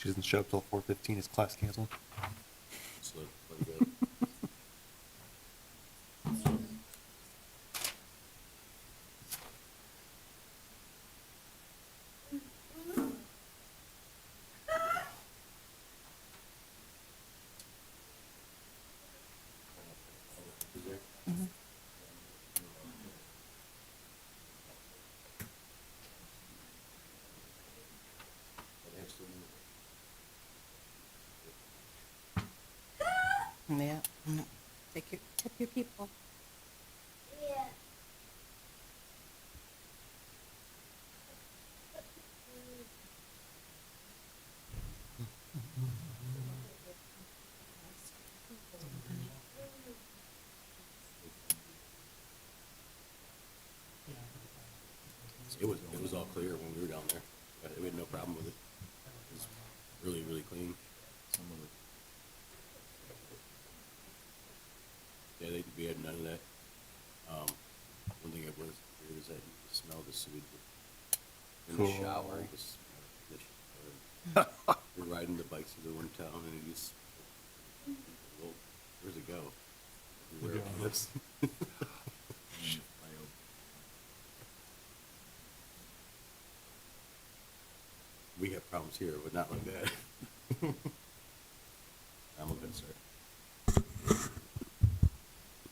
She doesn't show up till 4:15. Is class canceled? Just let it go. Yeah. Take your, tip your people. It was all clear when we were down there. We had no problem with it. It was really, really clean. Yeah, we had none of that. One thing that was weird is that you could smell the sewage in the Cool. shower. You just smell the we're riding the bikes through the one town and you just, well, where's it go? Everywhere. Yes. We have problems here, but not like that. I'm a good sir.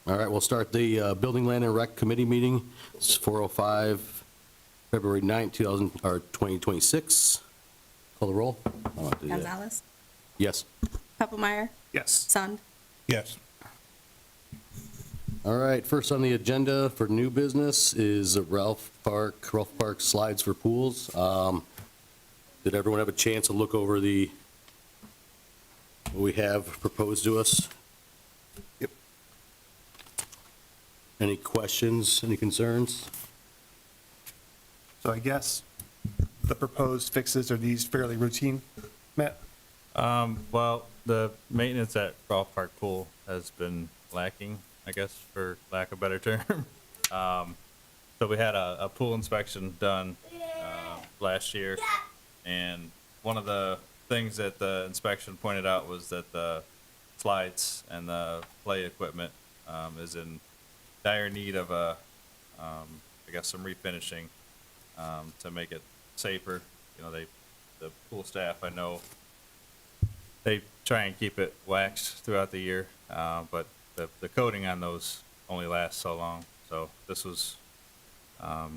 All right, we'll start the Building, Land, and Rec Committee meeting. It's 4:05, February 9th, 2026. Call the roll. I want to do that. Gonzalez, Yes. Peppelmeyer, Yes. Sund, Yes. All right, first on the agenda for new business is Ralph Park slides for pools. Did everyone have a chance to look over what we have proposed to us? Yep. Any questions, any concerns? So I guess the proposed fixes, are these fairly routine, Matt? Well, the maintenance at Ralph Park Pool has been lacking, I guess, for lack of a better term. So we had a pool inspection done last year, and one of the things that the inspection pointed out was that the slides and the play equipment is in dire need of I guess, some refinishing to make it safer. You know, the pool staff, I know, they try and keep it waxed throughout the year, but the coating on those only lasts so long. So this was a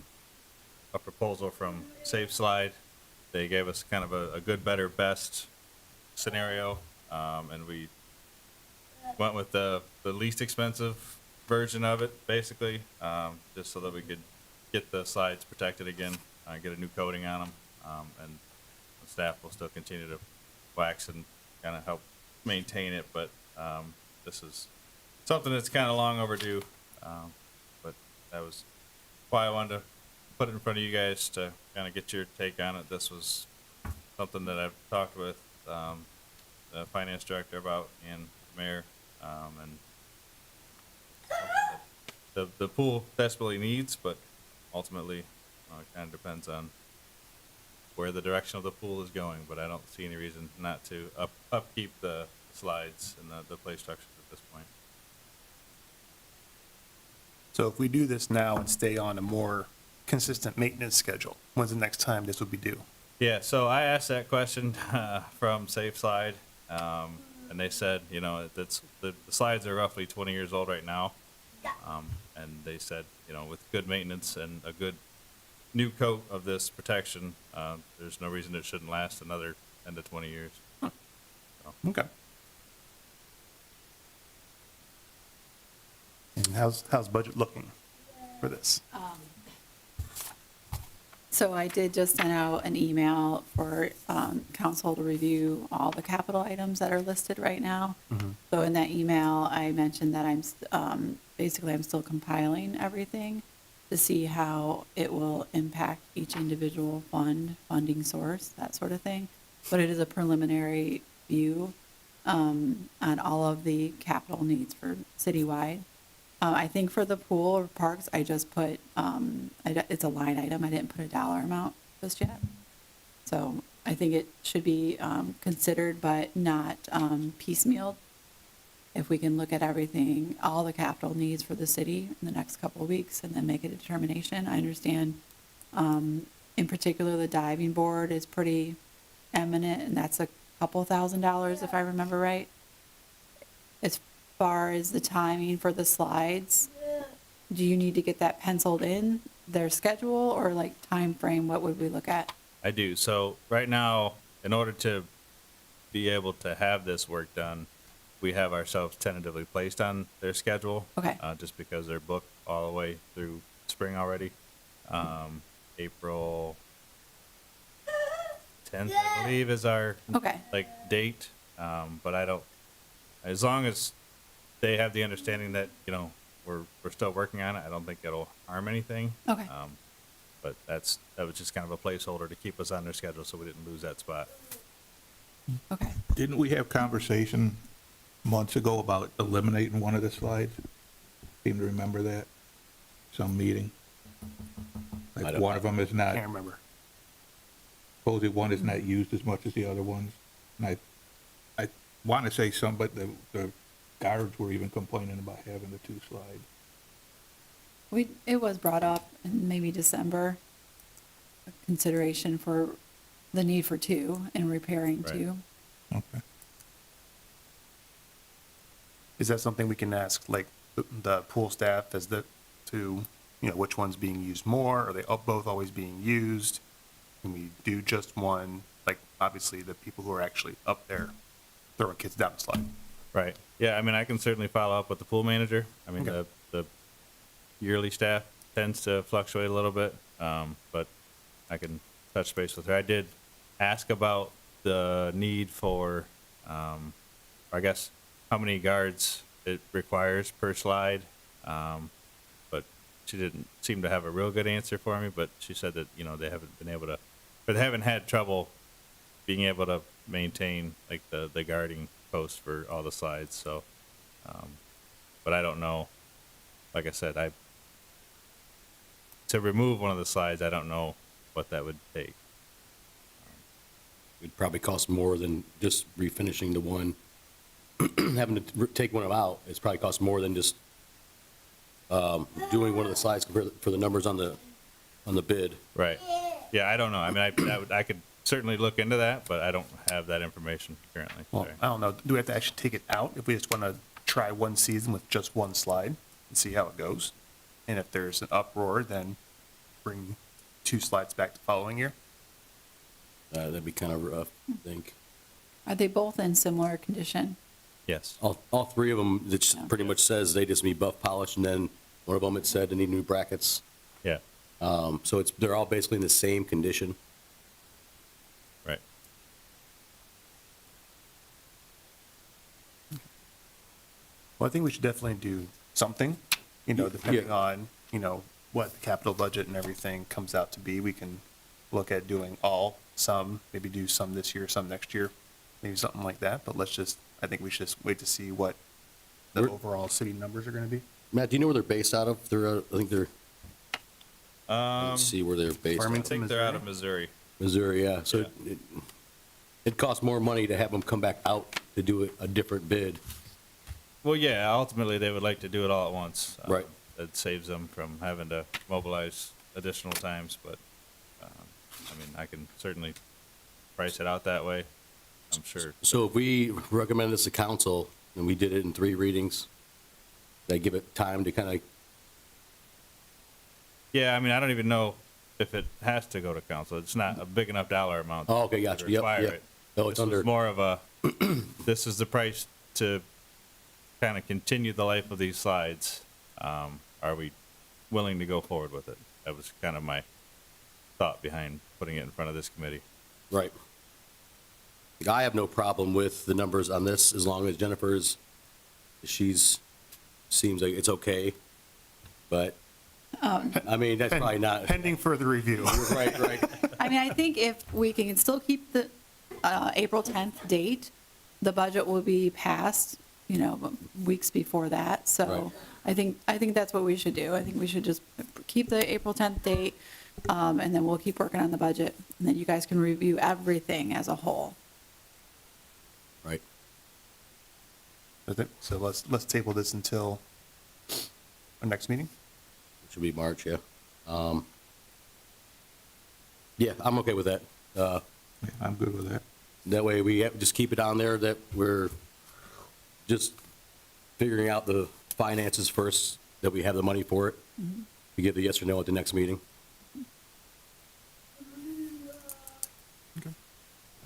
proposal from Safe Slide. They gave us kind of a good, better, best scenario, and we went with the least expensive version of it, basically, just so that we could get the slides protected again, get a new coating on them, and the staff will still continue to wax and kind of help maintain it, but this is something that's kind of long overdue, but that was why I wanted to put it in front of you guys to kind of get your take on it. This was something that I've talked with the finance director about and the mayor, and the pool desperately needs, but ultimately it kind of depends on where the direction of the pool is going, but I don't see any reason not to upkeep the slides and the play structures at this point. So if we do this now and stay on a more consistent maintenance schedule, when's the next time this would be due? Yeah, so I asked that question from Safe Slide, and they said, you know, that's the slides are roughly 20 years old right now, and they said, you know, with good maintenance and a good new coat of this protection, there's no reason it shouldn't last another 10 to 20 years. Okay. And how's budget looking for this? So I did just send out an email for council to review all the capital items that are listed right now. So in that email, I mentioned that basically I'm still compiling everything to see how it will impact each individual funding source, that sort of thing. But it is a preliminary view on all of the capital needs for citywide. I think for the pool or parks, I just put, it's a line item. I didn't put a dollar amount just yet. So I think it should be considered, but not piecemealed. If we can look at everything, all the capital needs for the city in the next couple of weeks and then make a determination. I understand, in particular, the diving board is pretty eminent, and that's a couple $1,000s if I remember right. As far as the timing for the slides, do you need to get that penciled in, their schedule, or like time frame? What would we look at? I do. So right now, in order to be able to have this work done, we have ourselves tentatively placed on their schedule. Okay. Just because they're booked all the way through spring already. April 10th, I believe, is our Okay. date. But I don't, as long as they have the understanding that, we're still working on it, I don't think it'll harm anything. Okay. But that was just kind of a placeholder to keep us on their schedule so we didn't lose that spot. Okay. Didn't we have conversation months ago about eliminating one of the slides? Seem to remember that, some meeting. I Like don't- one of them is not, Can't remember. supposedly one is not used as much as the other ones. And I want to say some, but the guards were even complaining about having the two slides. It was brought up in maybe December, a consideration for the need for two and repairing Right. two. Okay. Is that something we can ask, like, the pool staff as to, which one's being used more? Are they both always being used? Can we do just one? Like, obviously, the people who are actually up there throwing kids down the slide. Right. Yeah, I mean, I can certainly follow up with the pool manager. I mean, Okay. the yearly staff tends to fluctuate a little bit, but I can touch base with her. I did ask about the need for, I guess, how many guards it requires per slide. But she didn't seem to have a real good answer for me, but she said that, they haven't been able to, but they haven't had trouble being able to maintain like the guarding post for all the slides. So, but I don't know. Like I said, to remove one of the slides, I don't know what that would take. It'd probably cost more than just refinishing the one. Having to take one out, it's probably cost more than just doing one of the slides for the numbers on the bid. Right. Yeah, I don't know. I mean, I could certainly look into that, but I don't have that information currently. Well, Sorry. I don't know. Do we have to actually take it out if we just want to try one season with just one slide and see how it goes? And if there's an uproar, then bring two slides back the following year? That'd be kind of rough, I think. Are they both in similar condition? Yes. All three of them, it just Yeah. pretty much says they just need buff polish, and then one of them, it said they need new brackets. Yeah. So they're all basically in the same condition. Right. Well, I think we should definitely do something, depending Yeah. on, what the capital budget and everything comes out to be. We can look at doing some, maybe do some this year, some next year, maybe something like that. But I think we should just wait to see what the We're- overall city numbers are going to be. Matt, do you know where they're based out of? I think they're, Um, let's see where they're based out I Farmington. of. think they're out of Missouri. Missouri, yeah. So Yeah. it costs more money to have them come back out to do a different bid. Well, yeah, ultimately they would like to do it all at once. Right. It saves them from having to mobilize additional times, but, I mean, I can certainly price it out that way. I'm sure. So if we recommend this to council, and we did it in 3 readings, they give it time to kind of, Yeah, I mean, I don't even know if it has to go to council. It's not a big enough dollar amount. Oh, okay, to gotcha. Yep, require yep. it. Oh, it's This was under- more of a, this is the price to kind of continue the life of these slides. Are we willing to go forward with it? That was kind of my thought behind putting it in front of this committee. right. I have no problem with the numbers on this, as long as seems like it's okay. But, I mean, that's probably not, Pending further review. right, right. I mean, I think if we can still keep the April 10th date, the budget will be passed, weeks before that. Right. So I think that's what we should do. I think we should just keep the April 10th date, And then we'll keep working on the budget, and then you guys can review everything as a whole. Right. So let's table this until our next meeting. Should be March, yeah. Yeah, I'm okay with that. Yeah, I'm good with that. That way we just keep it on there that we're just figuring out the finances first, that we have the money for it. We give the yes or no at the next meeting.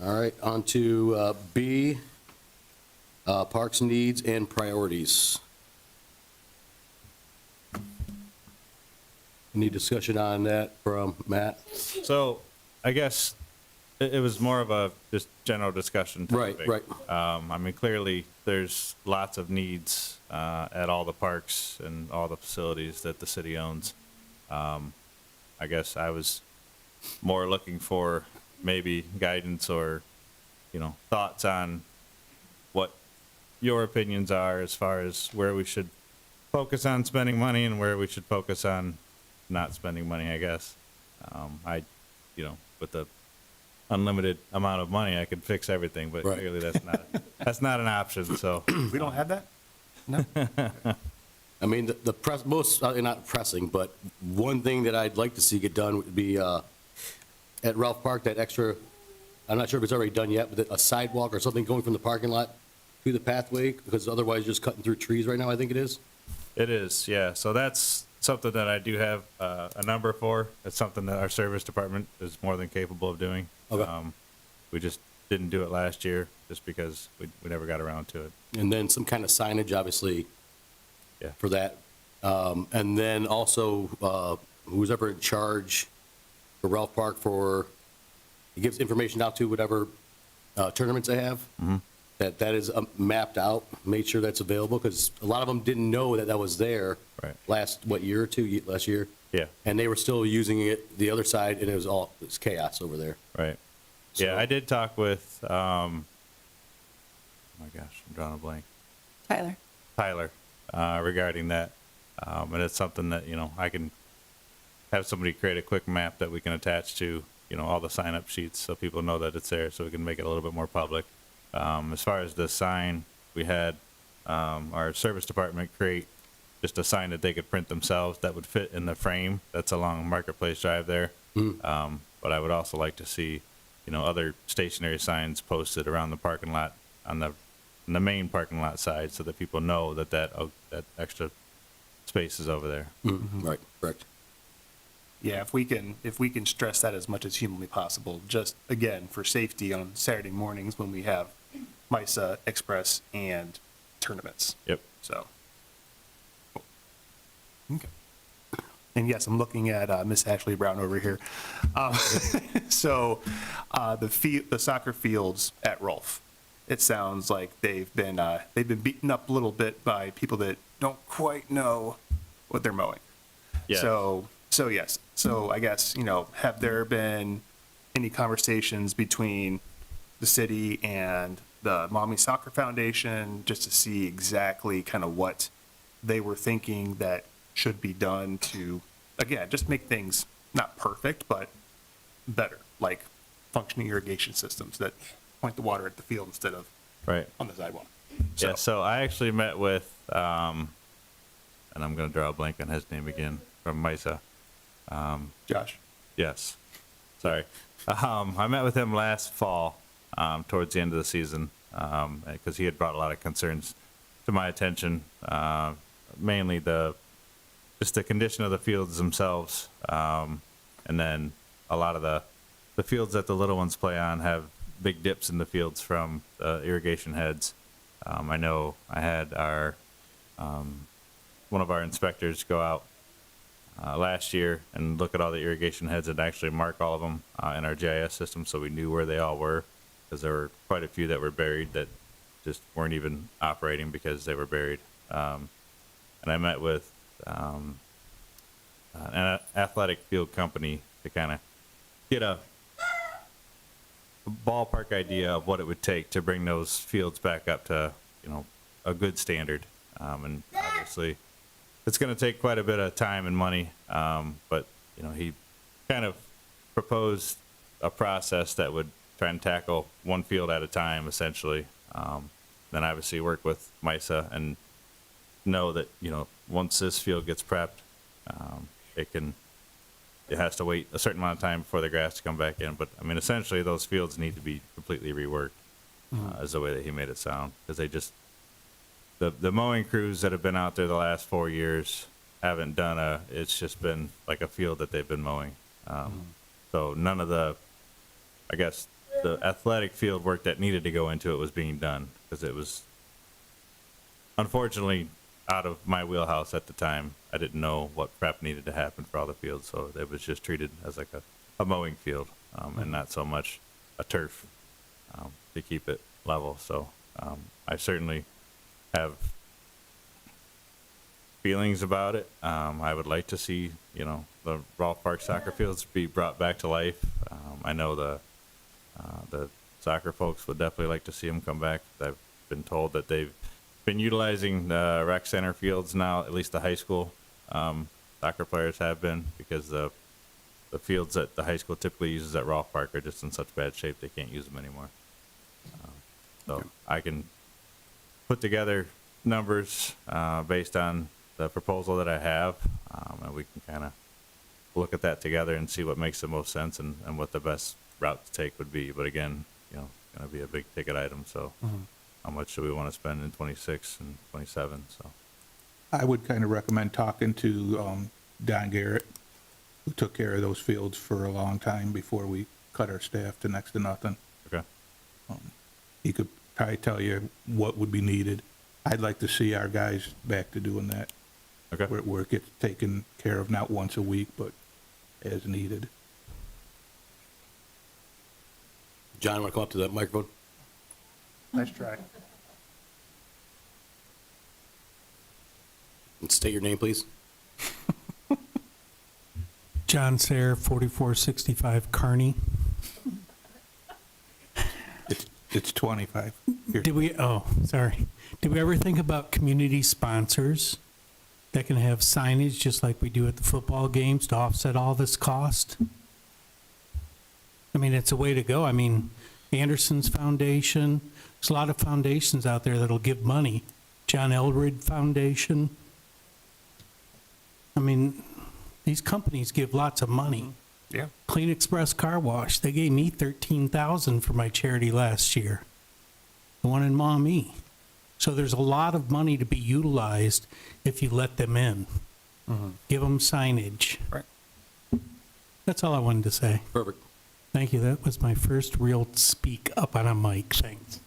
All right, on to B, parks needs and priorities. Any discussion on that from Matt? So I guess it was more of a just general discussion Right, topic. right. I mean, clearly, there's lots of needs at all the parks and all the facilities that the city owns. I guess I was more looking for maybe guidance or, thoughts on what your opinions are as far as where we should focus on spending money and where we should focus on not spending money, I guess. With the unlimited amount of money, I could fix everything, but Right. clearly that's not an option, so. We don't have that? No? I mean, the press, most, not pressing, but one thing that I'd like to see get done would be at Ralph Park, that extra, I'm not sure if it's already done yet, but a sidewalk or something going from the parking lot to the pathway, because otherwise you're just cutting through trees right now, I think it is. It is, yeah. So that's something that I do have a number for. It's something that our service department is more than capable of doing. Okay. We just didn't do it last year just because we never got around to it. And then some kind of signage, obviously, Yeah. for that. And then also, who's ever in charge for Ralph Park he gives information out to whatever tournaments they have. That is mapped out, made sure that's available, because a lot of them didn't know that was there Right. last year? Yeah, And they were still using it the other side, and it was chaos over there. right. So- Yeah, I did talk with, oh my gosh, I'm drawing a blank. Tyler? Tyler, regarding that. And it's something that, I can have somebody create a quick map that we can attach to, all the sign-up sheets so people know that it's there, so we can make it a little bit more public. As far as the sign, we had our service department create just a sign that they could print themselves that would fit in the frame that's along Marketplace Drive there. But I would also like to see, other stationary signs posted around the parking lot on the main parking lot side so that people know that extra space is over there. Right, correct. Yeah, if we can stress that as much as humanly possible, just again, for safety on Saturday mornings when we have MISA, Express, and tournaments. Yep. So. Okay. And yes, I'm looking at Miss Ashley Brown over here. So the soccer fields at Rolfe, it sounds like they've been beaten up a little bit by people that don't quite know what they're mowing. Yeah. So yes. So I guess, have there been any conversations between the city and the Mommy Soccer Foundation just to see exactly kind of what they were thinking that should be done to, again, just make things not perfect, but better, like functioning irrigation systems that point the water at the field instead of Right. on the sidewalk. Yeah, so I actually met with, and I'm going to draw a blank on his name again, from MISA. Josh? Yes, sorry. I met with him last fall, towards the end of the season, because he had brought a lot of concerns to my attention, mainly just the condition of the fields themselves, and then a lot of the fields that the little ones play on have big dips in the fields from irrigation heads. I know I had one of our inspectors go out last year and look at all the irrigation heads and actually mark all of them in our GIS system, so we knew where they all were, because there were quite a few that were buried that just weren't even operating because they were buried. And I met with an athletic field company to kind of get a ballpark idea of what it would take to bring those fields back up to, a good standard. And obviously, it's going to take quite a bit of time and money, but, he kind of proposed a process that would try and tackle one field at a time, essentially. Then obviously work with MISA and know that, you know, once this field gets prepped, it has to wait a certain amount of time before the grass to come back in. But I mean, essentially those fields need to be completely reworked, is the way that he made it sound. Because they just, the mowing crews that have been out there the last 4 years haven't done it's just been like a field that they've been mowing. So none of the, I guess, the athletic field work that needed to go into it was being done, because it was unfortunately out of my wheelhouse at the time. I didn't know what prep needed to happen for all the fields, so it was just treated as like a mowing field, and not so much a turf, to keep it level. So I certainly have feelings about it. I would like to see, you know, the Rolfe Park soccer fields be brought back to life. I know the soccer folks would definitely like to see them come back. I've been told that they've been utilizing the rec center fields now, at least the high school soccer players have been, because the fields that the high school typically uses at Rolfe Park are just in such bad shape they can't use them anymore. So I can put together numbers based on the proposal that I have, and we can kind of look at that together and see what makes the most sense and what the best route to take would be. But again, you know, it's going to be a big ticket item, so how much do we want to spend in 26 and 27? So I would kind of recommend talking to Don Garrett, who took care of those fields for a long time before we cut our staff to next to nothing. okay, He could probably tell you what would be needed. I'd like to see our guys back to doing that, okay. where it gets taken care of, not once a week, but as needed. John, want to come up to the microphone? Nice try. And state your name, please. John Sayre, 4465 Kearney. It's 25. Here. Did we ever think about community sponsors that can have signage just like we do at the football games to offset all this cost? I mean, it's a way to go. I mean, Anderson's Foundation, there's a lot of foundations out there that'll give money. John Eldred Foundation. I mean, these companies give lots of money. Yeah. Clean Express Car Wash, they gave me $13,000 for my charity last year. The one in Maumee. So there's a lot of money to be utilized if you let them in. Give them signage. Right. That's all I wanted to say. Perfect. Thank you. That was my first real speak up on a mic. Thanks.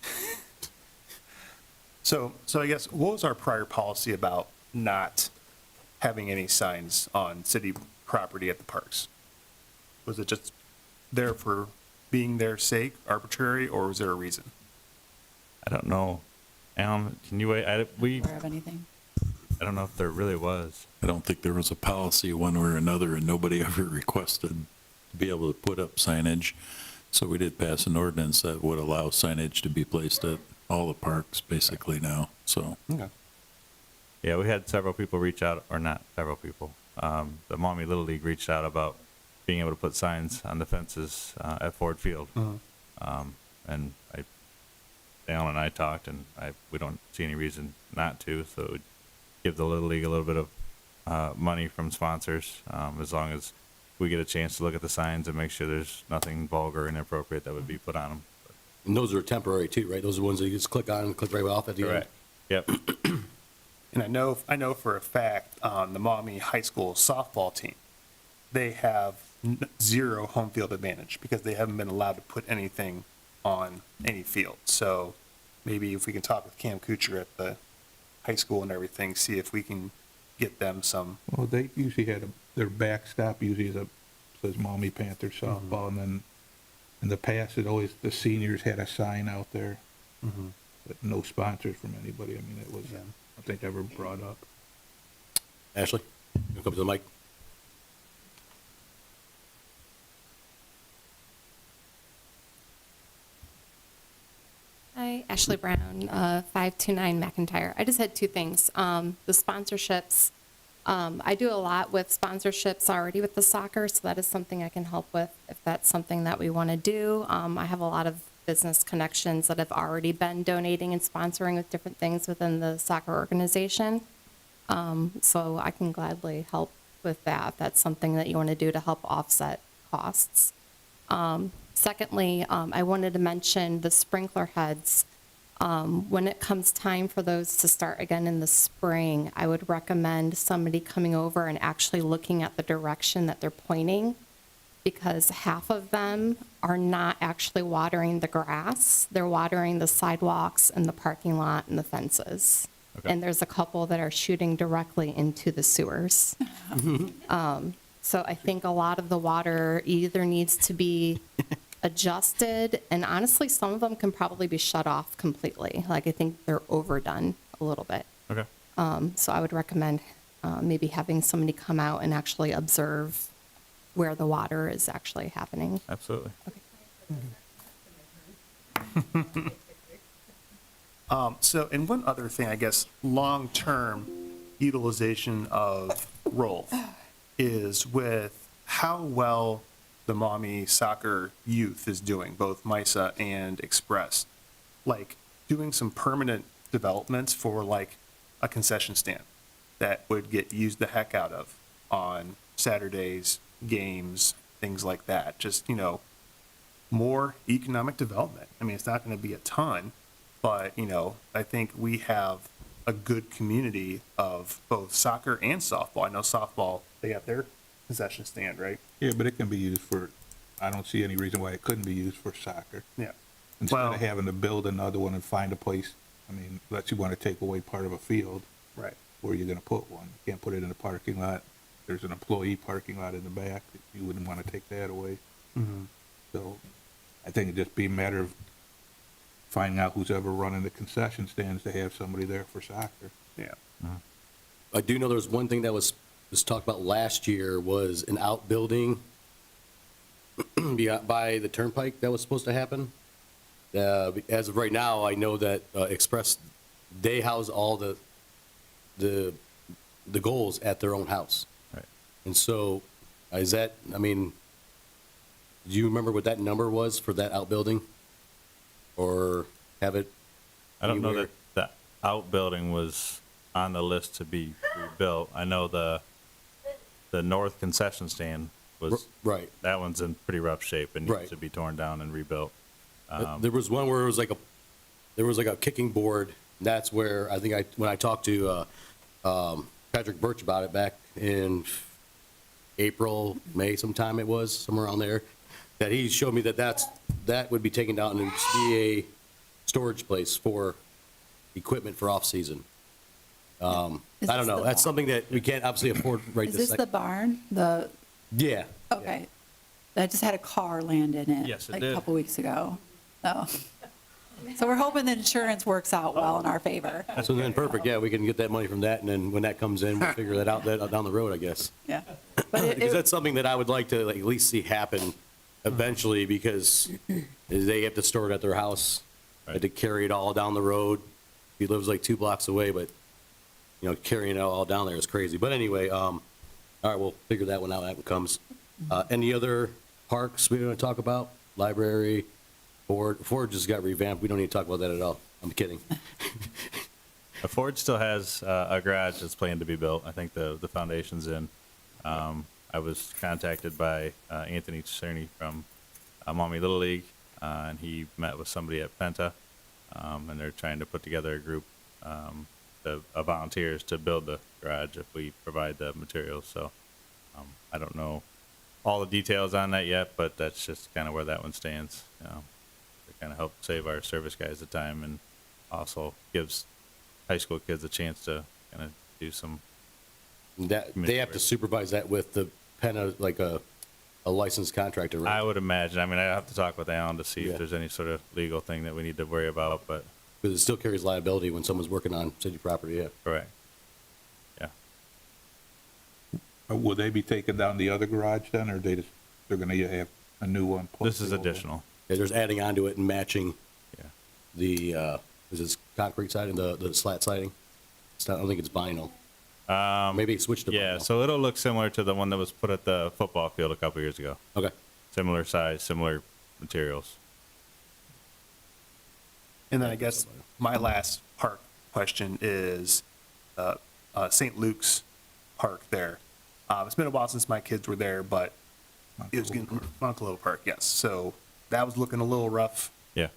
So I guess, what was our prior policy about not having any signs on city property at the parks? Was it just there for being their sake, arbitrary, or was there a reason? I don't know. Alan, can you wait? I Aware of anything? don't know if there really was. I don't think there was a policy one way or another, and nobody ever requested to be able to put up signage. So we did pass an ordinance that would allow signage to be placed at all the parks basically now, so. Okay. Yeah, we had several people reach out, or not several people. The Maumee Little League reached out about being able to put signs on the fences at Ford Field. And Alan and I talked, and we don't see any reason not to. So it would give the Little League a little bit of money from sponsors, as long as we get a chance to look at the signs and make sure there's nothing vulgar or inappropriate that would be put on them. And those are temporary too, right? Those are the ones that you just click on and click right off at the end. Correct. Yep. And I know for a fact on the Maumee High School softball team, they have zero home field advantage because they haven't been allowed to put anything on any field. So maybe if we can talk with Cam Kuchar at the high school and everything, see if we can get them some. Well, they usually had their backstop usually says Maumee Panthers softball, and then in the past, the seniors had a sign out there, but no sponsors from anybody. I mean, it was, Yeah. I think, ever brought up. Ashley, you come to the mic. Hi, Ashley Brown, 529 McIntyre. I just had two things. The sponsorships, I do a lot with sponsorships already with the soccer, so that is something I can help with if that's something that we want to do. I have a lot of business connections that have already been donating and sponsoring with different things within the soccer organization. So I can gladly help with that if that's something that you want to do to help offset costs. Secondly, I wanted to mention the sprinkler heads. When it comes time for those to start again in the spring, I would recommend somebody coming over and actually looking at the direction that they're pointing, because half of them are not actually watering the grass. They're watering the sidewalks and the parking lot and the fences. Okay. And there's a couple that are shooting directly into the sewers. So I think a lot of the water either needs to be adjusted, and honestly, some of them can probably be shut off completely. Like, I think they're overdone a little bit. Okay. So I would recommend maybe having somebody come out and actually observe where the water is actually happening. Absolutely. So, and one other thing, I guess, long-term utilization of Rolf is with how well the Maumee soccer youth is doing, both MISA and Express. Like, doing some permanent developments for like a concession stand that would get used the heck out of on Saturdays, games, things like that. Just, more economic development. I mean, it's not going to be a ton, but, I think we have a good community of both soccer and softball. I know softball, they have their concession stand, right? Yeah, but it can be used for, I don't see any reason why it couldn't be used for soccer. Yeah. Instead Well- of having to build another one and find a place, I mean, unless you want to take away part of a field, Right. where you're going to put one. You can't put it in a parking lot. There's an employee parking lot in the back. You wouldn't want to take that away. So I think it'd just be a matter of finding out who's ever running the concession stands to have somebody there for soccer. Yeah. I do know there's one thing that was talked about last year was an outbuilding by the turnpike that was supposed to happen. As of right now, I know that Express, they house all the goals at their own house. Right. And so is that, I mean, do you remember what that number was for that outbuilding? Or have it? I don't know anywhere? that the outbuilding was on the list to be rebuilt. I know the north concession stand was, Right. that one's in pretty rough shape and needs Right. to be torn down and rebuilt. There was one where it was like a kicking board. That's where I think when I talked to Patrick Birch about it back in April, May sometime it was, somewhere around there, that he showed me that would be taken down and be a storage place for equipment for off-season. I Is don't this know. the That's barn? something that we can't obviously afford right Is this this the second. barn? Yeah. Okay. I just had a car land in it. Yes, it like did. a couple weeks ago. So we're hoping the insurance works out well in our favor. So then, perfect, yeah, we can get that money from that, and then when that comes in, we'll figure that out down the road, I guess. Yeah. But Because that's something that I would like to at least see happen eventually, because they have to store it at their house, had to carry it all down the road. He lives like 2 blocks away, but, carrying it all down there is crazy. But anyway, all right, we'll figure that one out when that one comes. Any other parks we want to talk about? Library, Ford just got revamped, we don't need to talk about that at all. I'm kidding. Ford still has a garage that's planned to be built. I think the foundation's in. I was contacted by Anthony Cerny from Maumee Little League, and he met with somebody at Penta, and they're trying to put together a group of volunteers to build the garage if we provide the materials. So I don't know all the details on that yet, but that's just kind of where that one stands. To kind of help save our service guys the time and also gives high school kids a chance to kind of do some. That, they have to supervise that with the like a licensed contractor, right? I would imagine. I mean, I have to talk with Alan to see Yeah. if there's any sort of legal thing that we need to worry about, but Because it still carries liability when someone's working on city property, yeah. correct. Yeah. Will they be taking down the other garage then, or they're going to have a new one? plus This is the old one? additional. Yeah, there's adding onto it and matching Yeah. the, is this concrete siding, the slat siding? It's not, I don't think it's vinyl. Maybe it switched to. Yeah, so it'll look similar to the one that was put at the football field a couple years ago. Okay. Similar size, similar materials. And then I guess my last park question is St. Luke's Park there. It's been a while since my kids were there, but it was getting, Monclova Park, yes. So that was looking a little rough. Yeah.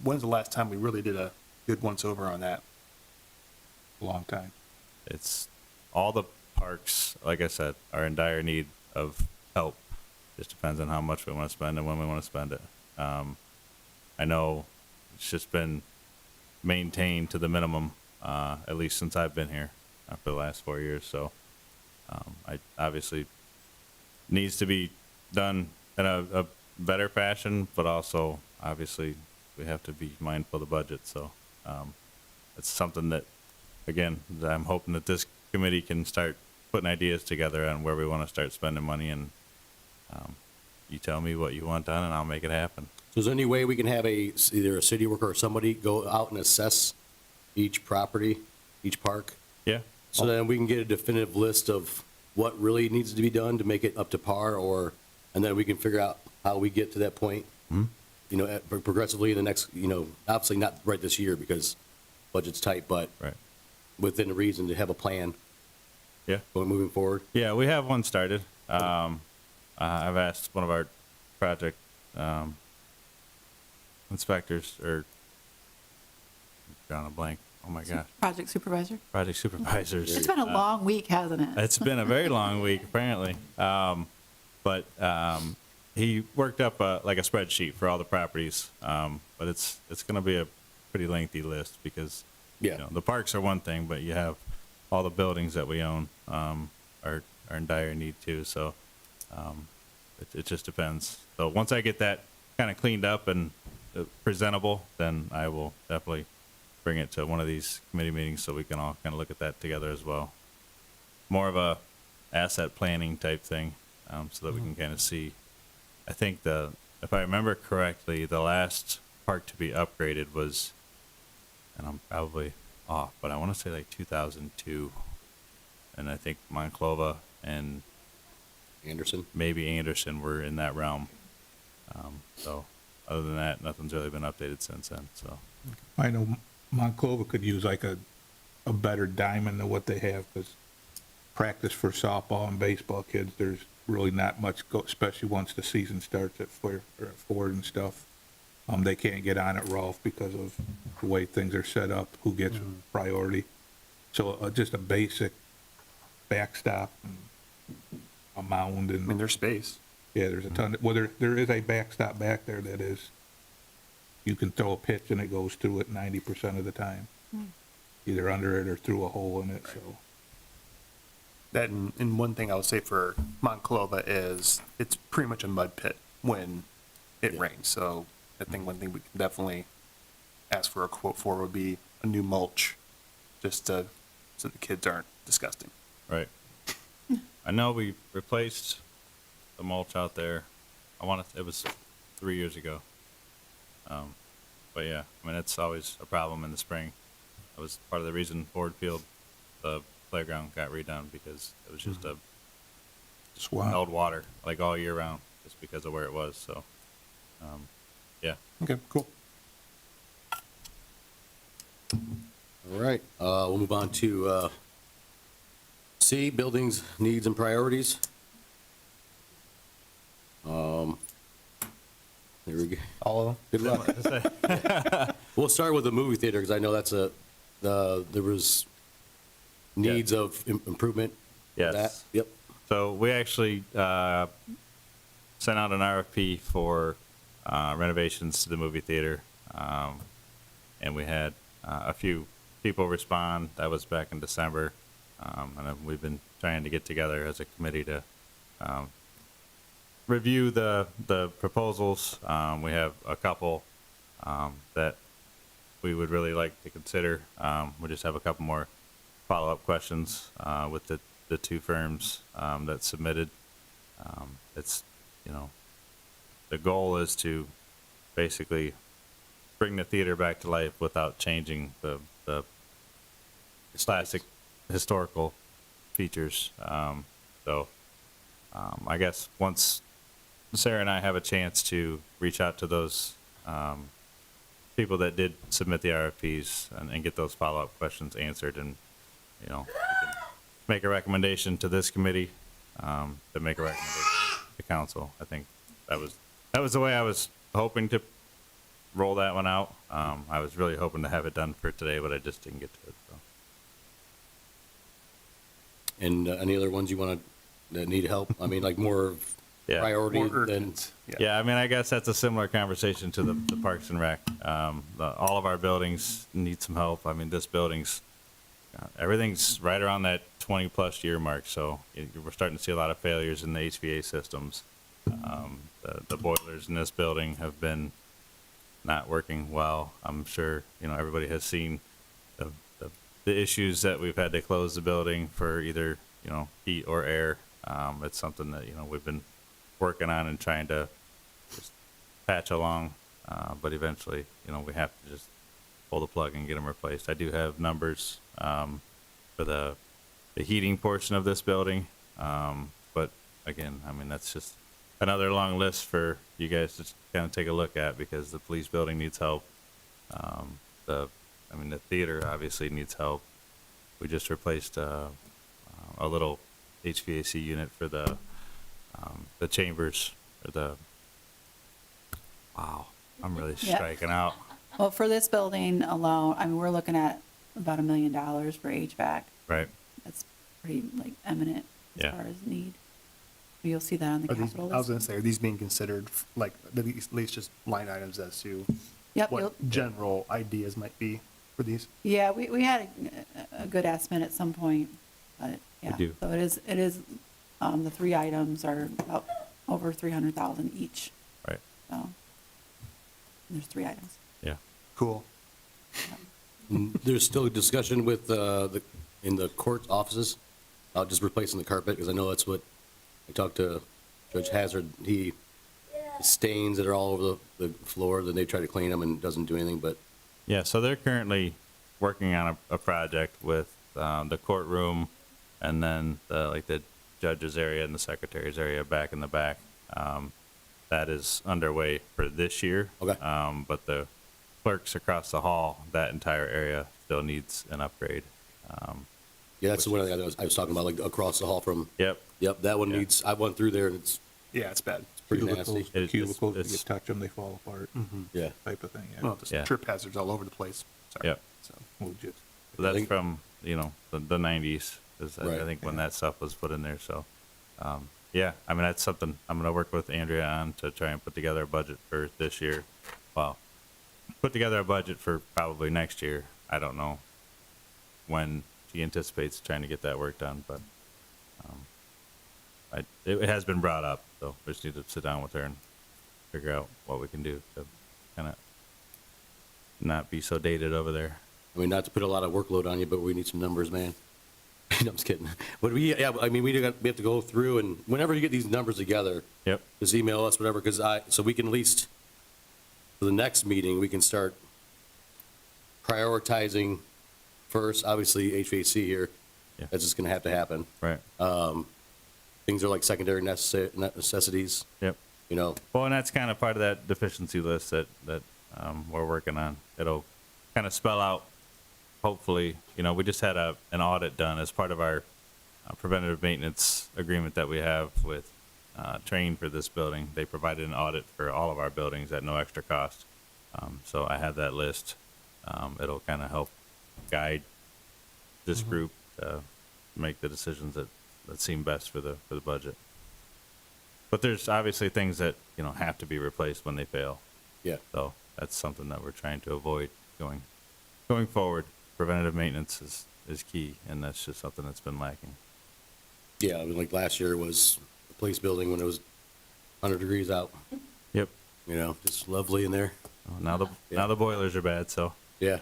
When's the last time we really did a good once-over on that? Long time. It's all the parks, like I said, are in dire need of help. Just depends on how much we want to spend and when we want to spend it. I know it's just been maintained to the minimum, at least since I've been here for the last 4 years. So I obviously needs to be done in a better fashion, but also obviously we have to be mindful of the budget. So it's something that, again, that I'm hoping that this committee can start putting ideas together on where we want to start spending money, and you tell me what you want done and I'll make it happen. So is there any way we can have either a city worker or somebody go out and assess each property, each park? Yeah. So then we can get a definitive list of what really needs to be done to make it up to par, and then we can figure out how we get to that point, progressively in the next, obviously not right this year because budget's tight, but Right. within reason to have a plan Yeah. moving forward. Yeah, we have one started. I've asked one of our project inspectors, or drawing a blank. Oh my gosh, Project supervisor? project supervisors. It's been a long week, hasn't it? It's been a very long week, apparently. But he worked up like a spreadsheet for all the properties. But it's going to be a pretty lengthy list because Yeah. the parks are one thing, but you have all the buildings that we own are in dire need too. So it just depends. So once I get that kind of cleaned up and presentable, then I will definitely bring it to one of these committee meetings so we can all kind of look at that together as well. More of a asset planning type thing, so that we can kind of see. I think if I remember correctly, the last park to be upgraded was, and I'm probably off, but I want to say like 2002. And I think Monclova and Anderson? maybe Anderson were in that realm. So other than that, nothing's really been updated since then. So I know Monclova could use like a better diamond than what they have, because practice for softball and baseball kids, there's really not much, especially once the season starts at Ford and stuff. They can't get on at Rolfe because of the way things are set up, who gets priority. So just a basic backstop, and a mound, I mean, and there's space. yeah, there's a ton. Well, there is a backstop back there that is, you can throw a pitch and it goes through it 90% of the time, either under it or through a hole in it. So That and one thing I would say for Monclova is it's pretty much a mud pit when it rains. So I think one thing we can definitely ask for a quote for would be a new mulch, just so the kids aren't disgusting. right. I know we replaced the mulch out there. It was 3 years ago. But yeah, I mean, it's always a problem in the spring. That was part of the reason Ford Field, the playground, got redone, because it was just swamp. held water like all year round, just because of where it was. So, yeah. Okay, cool. All right, we'll move on to C, buildings, needs, and priorities. There we go. All of them? Good luck. We'll start with the movie theater, because I know that's there was needs of improvement. Yes. That, yep. So we actually sent out an RFP for renovations to the movie theater, and we had a few people respond. That was back in December, and then we've been trying to get together as a committee to review the proposals. We have a couple that we would really like to consider. We just have a couple more follow-up questions with the two firms that submitted. It's, the goal is to basically bring the theater back to life without changing the classic historical features. I guess once Sarah and I have a chance to reach out to those people that did submit the RFPs and get those follow-up questions answered, and, we can make a recommendation to this committee, to make a recommendation to council. I think that was the way I was hoping to roll that one out. I was really hoping to have it done for today, but I just didn't get to it, so. And any other ones you want that need help? I mean, like more Yeah. priority More than, urgent. Yeah, I mean, I guess that's a similar conversation to the Parks and Rec. All of our buildings need some help. I mean, this building's, everything's right around that 20-plus year mark, so we're starting to see a lot of failures in the HVA systems. The boilers in this building have been not working well. I'm sure, everybody has seen the issues that we've had to close the building for either, heat or air. It's something that, we've been working on and trying to just patch along, but eventually, we have to just pull the plug and get them replaced. I do have numbers for the heating portion of this building, but again, I mean, that's just another long list for you guys to kind of take a look at, because the police building needs help. The theater obviously needs help. We just replaced a little HVAC unit for the chambers, or wow, I'm really Yeah. striking out. Well, for this building alone, I mean, we're looking at about $1 million for HVAC. Right. That's pretty eminent as Yeah. far as need. You'll see that on the Are these, capital I was list. gonna say, are these being considered at least just line items as to Yep, what you'll- general ideas might be for these? Yeah, we had a good estimate at some point, but yeah. do. So it is, the 3 items are about over 300,000 each, Right. so. There's 3 items. Yeah. Cool. there's still a discussion with, in the court offices, about just replacing the carpet, because I know that's what, I talked to Judge Hazard, the stains that are all over the floor, then they try to clean them and it doesn't do anything, but, Yeah, so they're currently working on a project with the courtroom, and then the judge's area and the secretary's area back in the back. That is underway for this year. Okay. But the clerks across the hall, that entire area still needs an upgrade. yeah, that's the one I was talking about, like across the hall from, Yep. yep, that one Yeah. needs, I went through there and it's Yeah, it's bad. pretty Cubicles, nasty. It- cubicles, you it's- touch them, they fall apart, Yeah. type of thing, yeah. Well, there's Yeah. trip hazards all over the place. Sorry. Yep. So, We'll just, So that's think- from, the 90s, is Right. I think when that stuff was put in there, so. Yeah, I mean, that's something I'm gonna work with Andrea on to try and put together a budget for this year. Well, put together a budget for probably next year. I don't know when she anticipates trying to get that work done, but, it has been brought up, so we just need to sit down with her and figure out what we can do to kind of not be so dated over there. I mean, not to put a lot of workload on you, but we need some numbers, man. No, I'm just kidding. But we have to go through, and whenever you get these numbers together, Yep. just email us, whatever, because so we can at least, for the next meeting, we can start prioritizing first, obviously HVAC here. Yeah. That's just gonna have to happen. Right. Things are like secondary necessities, Yep. Well, and that's kind of part of that deficiency list that we're working on. It'll kind of spell out, hopefully, we just had an audit done as part of our preventative maintenance agreement that we have with Train for this building. They provided an audit for all of our buildings at no extra cost. So I have that list. It'll kind of help guide this group to make the decisions that seem best for the budget. But there's obviously things that, have to be replaced when they fail. yeah. So that's something that we're trying to avoid going forward. Preventative maintenance is key, and that's just something that's been lacking. Yeah, I mean, like last year was the police building when it was 100 degrees out, Yep. just lovely in there. Now the boilers are bad, so. Yeah.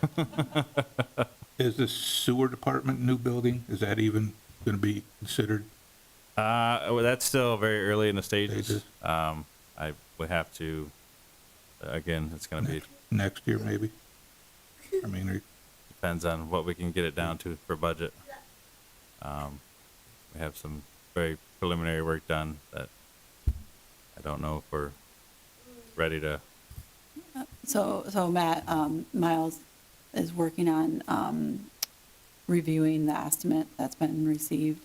is the sewer department new building, is that even gonna be considered? Well, that's still very early in the stages. Stages. We have to, again, it's gonna be, Next year, maybe? I mean, depends on what we can get it down to for budget. We have some very preliminary work done that I don't know if we're ready to. So Matt, Miles is working on reviewing the estimate that's been received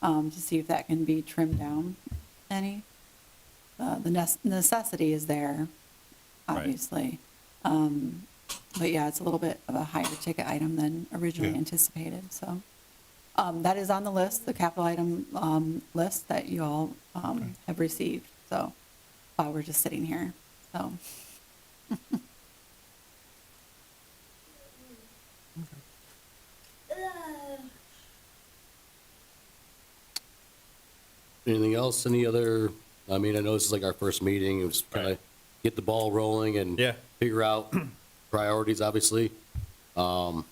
to see if that can be trimmed down any. The necessity is there, Right. obviously. But yeah, it's a little bit of a higher ticket item than originally Yeah. anticipated, so. That is on the list, the capital item list that you all have received, so while we're just sitting here, so. Anything else? Any other, I mean, I know this is like our first meeting. It was kind of Right. get the ball rolling and Yeah. figure out priorities, obviously. Anything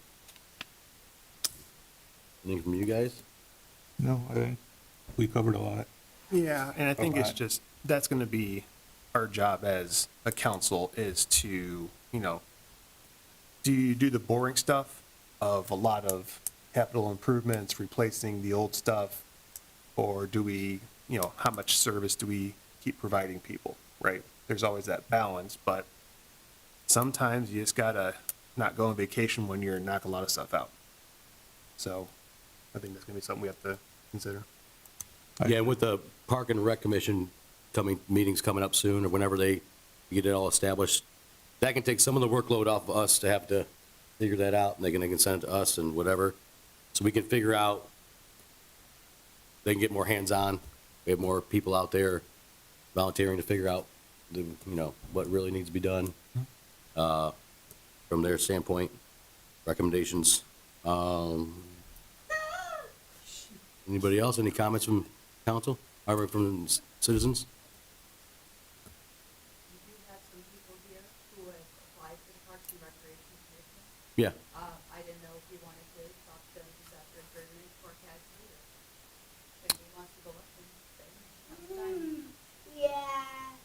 from you guys? No, I think we covered a lot. Yeah, and I think it's Okay. just, that's gonna be our job as a council is to, do you do the boring stuff of a lot of capital improvements, replacing the old stuff? Or do we, how much service do we keep providing people, right? There's always that balance, but sometimes you just gotta not go on vacation when you're knocking a lot of stuff out. So I think that's gonna be something we have to consider. Yeah, with the Park and Rec Commission meetings coming up soon, or whenever they get it all established, that can take some of the workload off of us to have to figure that out, and they can send it to us and whatever. So we can figure out, they can get more hands-on, we have more people out there volunteering to figure out what really needs to be done, from their standpoint, recommendations. Anybody else? Any comments from council, or from citizens? We do have some people here who have applied for the Parks and Recreation Commission. Yeah. I didn't know if you wanted to talk to them just after adjournment for Cassie, or if anybody wants to go up and say.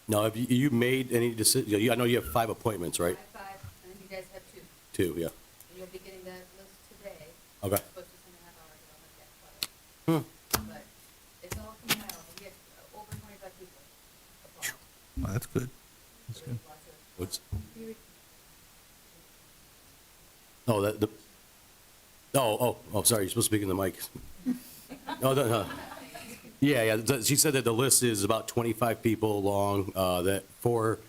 No, have you made any decision? I know you have 5 appointments, right? I have 5, and you guys have 2. 2, yeah. And you'll be getting that list today. Okay. But just gonna have already on the deck, but it's all coming out. We had over 25 people apply. Well, that's good. That's good. Lots of- What's? Oh, sorry, you're supposed to speak in the mic. No. Yeah, she said that the list is about 25 people long, that for,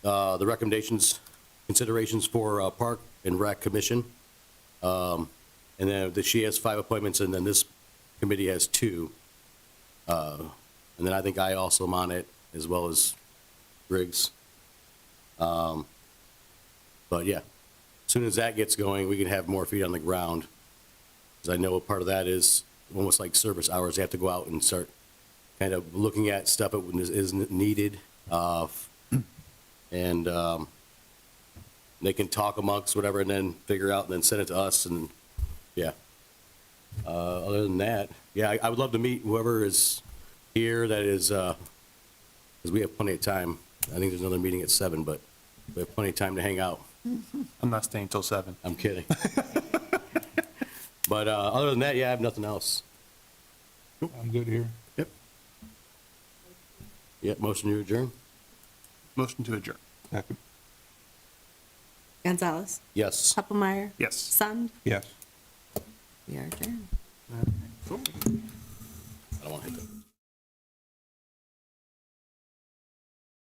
the recommendations, considerations for, Park and Rec Commission. And then she has 5 appointments, and then this committee has 2. And then I think I also am on it, as well as Briggs. But yeah, as soon as that gets going, we can have more feet on the ground. Because I know a part of that is almost like service hours. They have to go out and start kind of looking at stuff that is needed. And they can talk amongst whatever and then figure out and then send it to us. And yeah. Other than that, yeah, I would love to meet whoever is here that is, because we have plenty of time. I think there's another meeting at 7, but we have plenty of time to hang out. I'm not staying till 7. I'm kidding. But other than that, yeah, I have nothing else. I'm good here. Yep. Yeah, motion to adjourn? Motion to adjourn. Second. Gonzalez, Yes. Huppemeyer, Yes. Sund, Yes. we are adjourned. I don't want to hit that.